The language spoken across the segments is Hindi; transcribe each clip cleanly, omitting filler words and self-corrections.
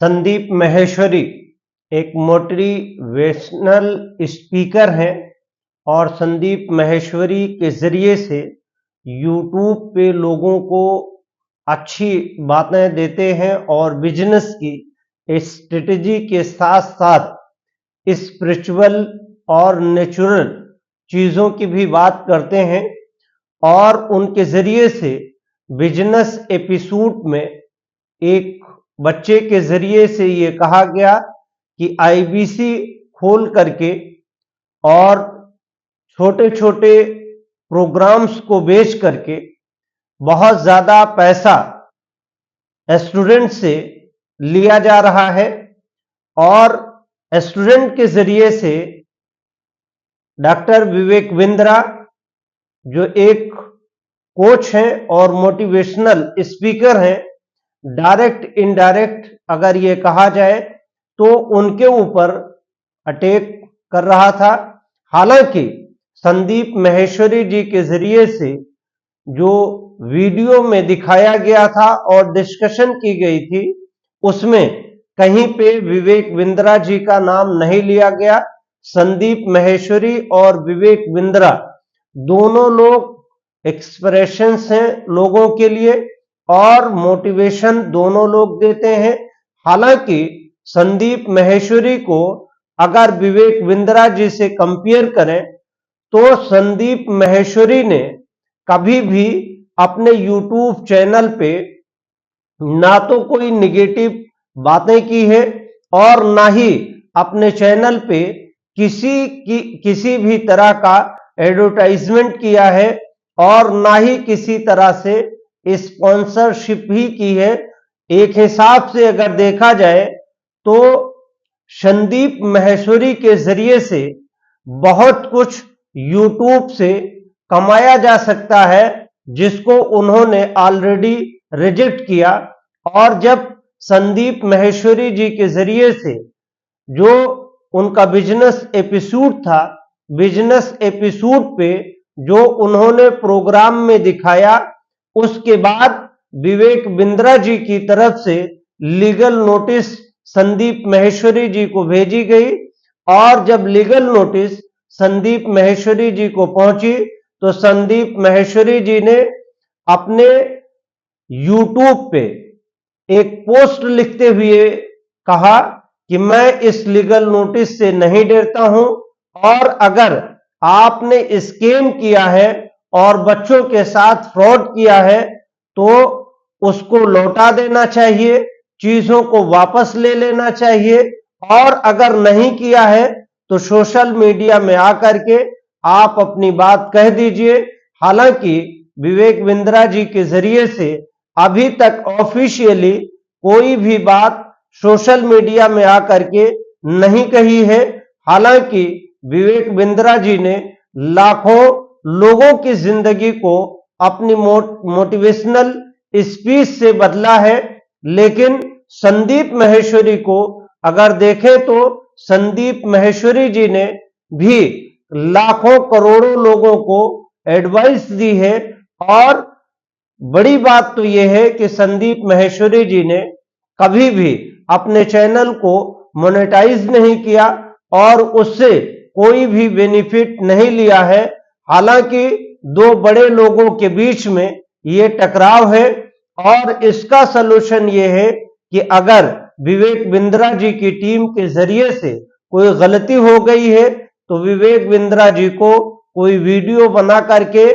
संदीप माहेश्वरी एक मोटिवेशनल स्पीकर हैं और संदीप माहेश्वरी के ज़रिए से यूट्यूब पे लोगों को अच्छी बातें देते हैं और बिजनेस की स्ट्रेटजी के साथ साथ स्पिरिचुअल और नेचुरल चीज़ों की भी बात करते हैं। और उनके ज़रिए से बिजनेस एपिसोड में एक बच्चे के ज़रिए से ये कहा गया कि आईबीसी खोल करके और छोटे छोटे प्रोग्राम्स को बेच करके बहुत ज़्यादा पैसा स्टूडेंट से लिया जा रहा है और स्टूडेंट के ज़रिए से डॉक्टर विवेक बिंद्रा जो एक कोच हैं और मोटिवेशनल स्पीकर हैं, डायरेक्ट इनडायरेक्ट अगर ये कहा जाए तो उनके ऊपर अटैक कर रहा था। हालांकि संदीप माहेश्वरी जी के ज़रिए से जो वीडियो में दिखाया गया था और डिस्कशन की गई थी उसमें कहीं पे विवेक बिंद्रा जी का नाम नहीं लिया गया। संदीप माहेश्वरी और विवेक बिंद्रा दोनों लोग एक्सप्रेशंस हैं लोगों के लिए और मोटिवेशन दोनों लोग देते हैं। हालांकि संदीप माहेश्वरी को अगर विवेक बिंद्रा जी से कंपेयर करें तो संदीप माहेश्वरी ने कभी भी अपने यूट्यूब चैनल पे ना तो कोई निगेटिव बातें की है और ना ही अपने चैनल पे किसी भी तरह का एडवर्टाइजमेंट किया है और ना ही किसी तरह से स्पॉन्सरशिप ही की है। एक हिसाब से अगर देखा जाए तो संदीप माहेश्वरी के जरिए से बहुत कुछ यूट्यूब से कमाया जा सकता है जिसको उन्होंने ऑलरेडी रिजेक्ट किया। और जब संदीप माहेश्वरी जी के जरिए से जो उनका बिजनेस एपिसोड था, बिजनेस एपिसोड पे जो उन्होंने प्रोग्राम में दिखाया, उसके बाद विवेक बिंद्रा जी की तरफ से लीगल नोटिस संदीप माहेश्वरी जी को भेजी गई और जब लीगल नोटिस संदीप माहेश्वरी जी को पहुंची तो संदीप माहेश्वरी जी ने अपने यूट्यूब पे एक पोस्ट लिखते हुए कहा कि मैं इस लीगल नोटिस से नहीं डरता हूं और अगर आपने स्कैम किया है और बच्चों के साथ फ्रॉड किया है तो उसको लौटा देना चाहिए, चीजों को वापस ले लेना चाहिए और अगर नहीं किया है तो सोशल मीडिया में आकर के आप अपनी बात कह दीजिए। हालांकि विवेक बिंद्रा जी के जरिए से अभी तक ऑफिशियली कोई भी बात सोशल मीडिया में आकर के नहीं कही है। हालांकि विवेक बिंद्रा जी ने लाखों लोगों की जिंदगी को अपनी मोटिवेशनल स्पीच से बदला है, लेकिन संदीप माहेश्वरी को अगर देखें तो संदीप माहेश्वरी जी ने भी लाखों करोड़ों लोगों को एडवाइस दी है। और बड़ी बात तो यह है कि संदीप माहेश्वरी जी ने कभी भी अपने चैनल को मोनेटाइज नहीं किया और उससे कोई भी बेनिफिट नहीं लिया है। हालांकि दो बड़े लोगों के बीच में ये टकराव है और इसका सलूशन ये है कि अगर विवेक बिंद्रा जी की टीम के जरिए से कोई गलती हो गई है तो विवेक बिंद्रा जी को कोई वीडियो बना करके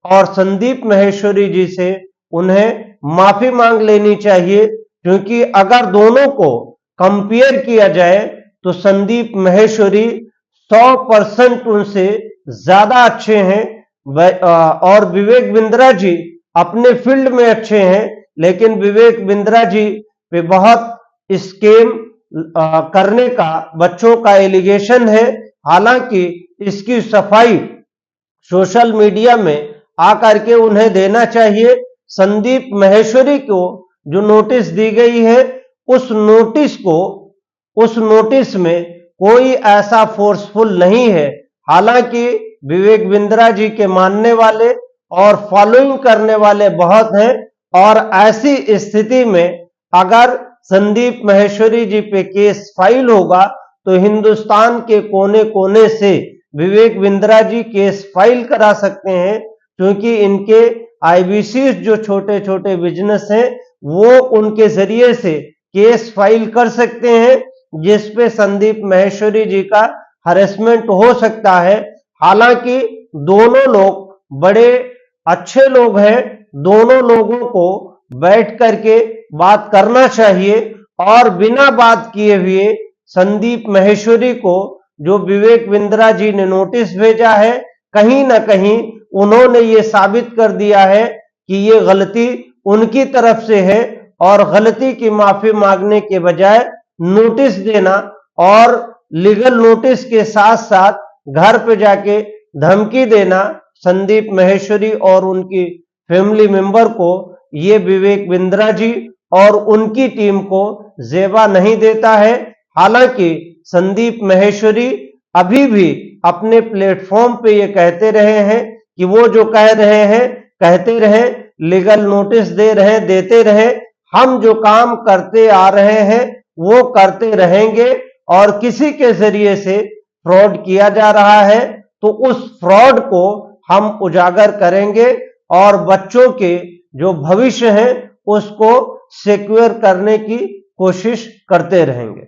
और संदीप माहेश्वरी जी से उन्हें माफी मांग लेनी चाहिए, क्योंकि अगर दोनों को कंपेयर किया जाए तो संदीप माहेश्वरी 100% उनसे ज्यादा अच्छे हैं और विवेक बिंद्रा जी अपने फील्ड में अच्छे हैं, लेकिन विवेक बिंद्रा जी पे बहुत स्कैम करने का बच्चों का एलिगेशन है। हालांकि इसकी सफाई सोशल मीडिया में आकर के उन्हें देना चाहिए। संदीप माहेश्वरी को जो नोटिस दी गई है उस नोटिस में कोई ऐसा फोर्सफुल नहीं है। हालांकि विवेक बिंद्रा जी के मानने वाले और फॉलोइंग करने वाले बहुत हैं और ऐसी स्थिति में अगर संदीप माहेश्वरी जी पे केस फाइल होगा तो हिंदुस्तान के कोने कोने से विवेक बिंद्रा जी केस फाइल करा सकते हैं, क्योंकि इनके आईबीसी जो छोटे छोटे बिजनेस हैं वो उनके जरिए से केस फाइल कर सकते हैं, जिस पे संदीप माहेश्वरी जी का हरेसमेंट हो सकता है। हालांकि दोनों लोग बड़े अच्छे लोग हैं, दोनों लोगों को बैठ करके बात करना चाहिए और बिना बात किए हुए संदीप माहेश्वरी को जो विवेक बिंद्रा जी ने नोटिस भेजा है, कहीं ना कहीं उन्होंने ये साबित कर दिया है कि ये गलती उनकी तरफ से है और गलती की माफी मांगने के बजाय नोटिस देना और लीगल नोटिस के साथ साथ घर पे जाके धमकी देना संदीप माहेश्वरी और उनकी फैमिली मेंबर को, ये विवेक बिंद्रा जी और उनकी टीम को जेबा नहीं देता है। हालांकि संदीप माहेश्वरी अभी भी अपने प्लेटफॉर्म पे ये कहते रहे हैं कि वो जो कह रहे हैं कहते रहे, लीगल नोटिस दे रहे देते रहे, हम जो काम करते आ रहे हैं वो करते रहेंगे और किसी के जरिए से फ्रॉड किया जा रहा है तो उस फ्रॉड को हम उजागर करेंगे और बच्चों के जो भविष्य है उसको सिक्योर करने की कोशिश करते रहेंगे।